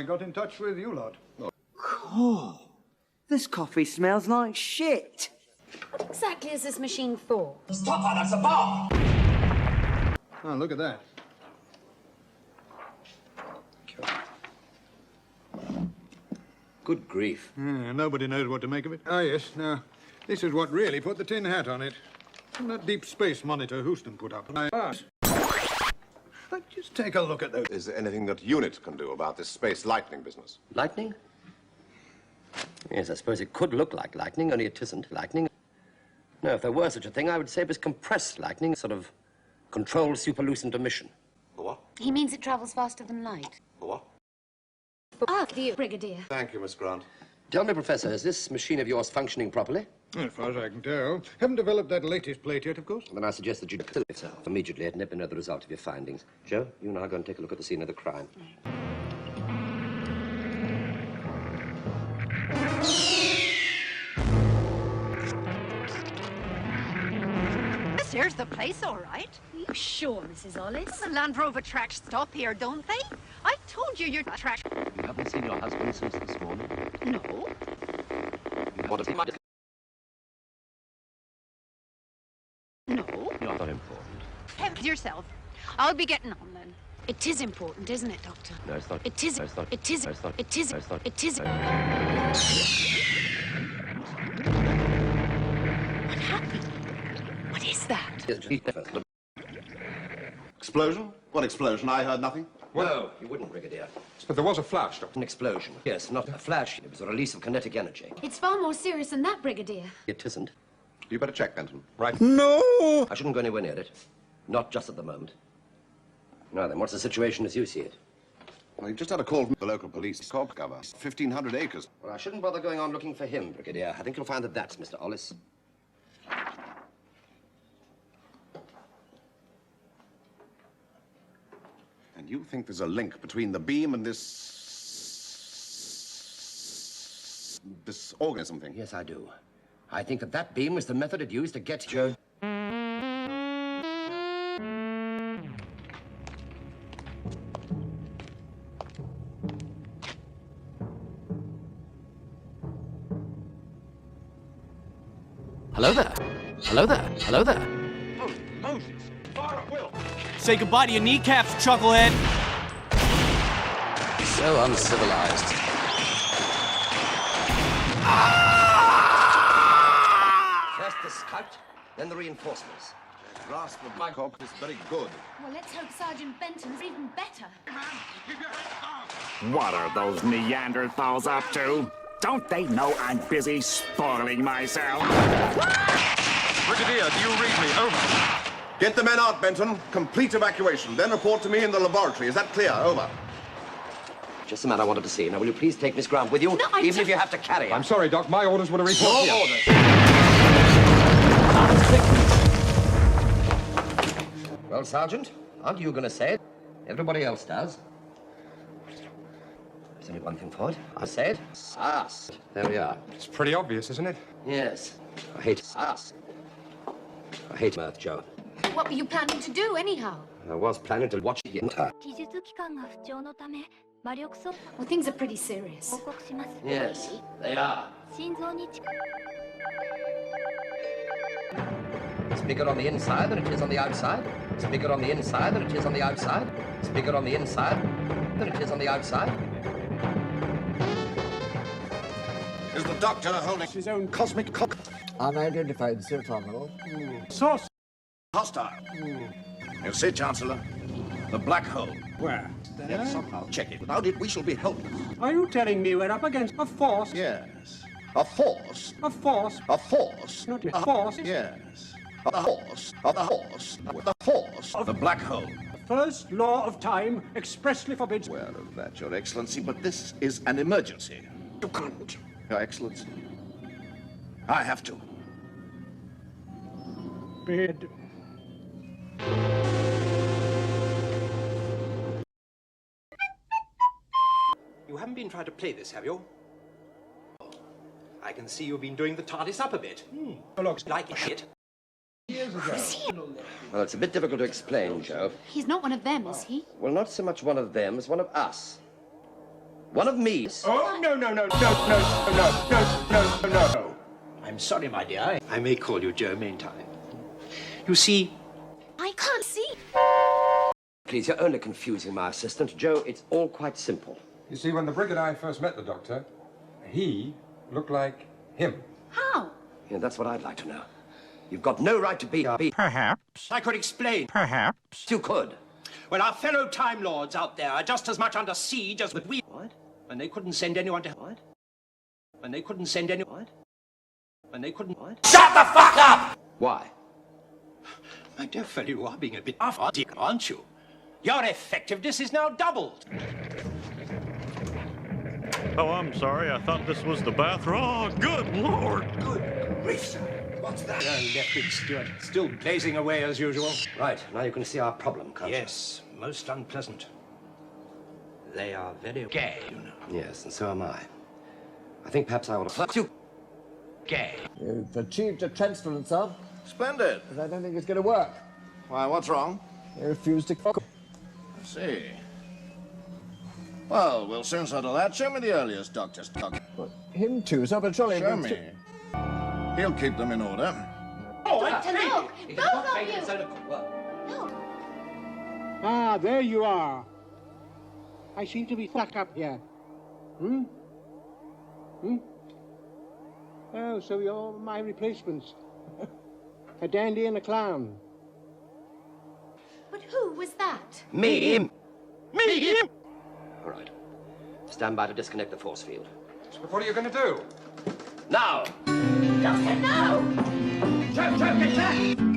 I got in touch with you lot. Cool. This coffee smells like shit. What exactly is this machine for? Stop her, that's a bar! Oh, look at that. Good grief. Nobody knows what to make of it. Ah, yes. Now, this is what really put the tin hat on it. From that deep space monitor Houston put up. But just take a look at those. Is there anything that UNIT can do about this space lightning business? Lightning? Yes, I suppose it could look like lightning, only it isn't lightning. No, if there were such a thing, I would say it was compressed lightning, sort of controlled superlucent emission. What? He means it travels faster than light. What? Ah, dear Brigadier. Thank you, Miss Grant. Tell me, Professor, is this machine of yours functioning properly? As far as I can tell. Haven't developed that latest plate yet, of course. Then I suggest that you kill yourself immediately and let me know the result of your findings. Joe, you and I are going to take a look at the scene of the crime. This here's the place, all right. Are you sure, Mrs. Ollis? The Land Rover tracks stop here, don't they? I told you your track... You haven't seen your husband since this morning? No. You want to see my... No. You're not important. Help yourself. I'll be getting on then. It is important, isn't it, Doctor? No, it's not. It is. No, it's not. It is. No, it's not. It is. No, it's not. It is. What happened? What is that? Explosion? What explosion? I heard nothing. No, you wouldn't, Brigadier. But there was a flash, Doctor. An explosion. Yes, not a flash. It was a release of kinetic energy. It's far more serious than that, Brigadier. It isn't. You better check, Benton. Right. No! I shouldn't go anywhere near it. Not just at the moment. Now then, what's the situation as you see it? Well, you just had a call from the local police. Corp cover. 1,500 acres. Well, I shouldn't bother going on looking for him, Brigadier. I think you'll find that that's Mr. Ollis. And you think there's a link between the beam and this organism thing? Yes, I do. I think that that beam was the method it used to get Joe. Hello there. Hello there. Hello there. Oh, Moses. Fire at will. Say goodbye to your kneecaps, chucklehead. So uncivilized. First the scout, then the reinforcements. The grasp of my corp is very good. Well, let's hope Sergeant Benton's even better. What are those Neanderthals up to? Don't they know I'm busy spoiling myself? Brigadier, do you read me? Over. Get the men out, Benton. Complete evacuation. Then report to me in the laboratory. Is that clear? Over. Just the man I wanted to see. Now, will you please take Miss Grant with you? No, even if you have to carry her. I'm sorry, Doc. My orders were to report Your here. orders. Well, Sergeant, aren't you going to say it? Everybody else does. There's only one thing for it. I say it. Sus. There we are. It's pretty obvious, isn't it? Yes. I hate sus. I hate Mirth, Joe. What were you planning to do, anyhow? I was planning to watch the entire... Well, things are pretty serious. Yes, they are. It's bigger on the inside than it is on the outside. It's bigger on the inside than it is on the outside. It's bigger on the inside than it is on the outside. Is the doctor holding His own cosmic cock. Unidentified, Sir Terminal. Source. hostile? You see, Chancellor, the black hole. Where? Yes, somehow check it. Without it, we shall be helpless. Are you telling me we're up against a force? Yes. A force. A force? A force. Not a force? Yes. A force. Of the horse. The force of the black hole. The first law of time expressly forbids... Aware of that, Your Excellency, but this is an emergency. You can't. Your Excellency. I have to. Bid. You haven't been trying to play this, have you? I can see you've been doing the TARDIS up a bit. Looks like it. Well, it's a bit difficult to explain, Joe. He's not one of them, is he? Well, not so much one of them as one of us. One of me. Oh, no. I'm sorry, my dear. I may call you Joe meantime. You see, I can't see. Please, you're only confusing my assistant. Joe, it's all quite simple. You see, when the Brig and I first met the doctor, he looked like him. How? Yeah, that's what I'd like to know. You've got no right to be... Perhaps. I could explain. Perhaps. You could. Well, our fellow Time Lords out there are just as much under siege as we... What? And they couldn't send anyone to... What? And they couldn't send anyone... What? And they couldn't... What? Shut the fuck up! Why? My dear fellow, you are being a bit off-dick, aren't you? Your effectiveness is now doubled. Oh, I'm sorry. I thought this was the bathroom. Oh, good Lord. Good grief, sir. What's that? Lieutenant Stewart, still blazing away as usual. Right, now you can see our problem, can't you? Yes, most unpleasant. They are very gay, you know. Yes, and so am I. I think perhaps I ought to... Fuck you! Gay. You've achieved a transference of, Splendid. but I don't think it's going to work. Why, what's wrong? They refuse to... I see. Well, we'll soon settle that. Show me the earliest doctor's doc. Him too, so patrolling... Show me. He'll keep them in order. Oh, Doctor, look! Both of you! Look! Ah, there you are. I seem to be stuck up here. Hmm? Oh, so you're my replacements. A dandy and a clown. But who was that? Me! Me, him! All right. Stand by to disconnect the force field. So what are you going to do? Now! Doctor, no! Joe, get back!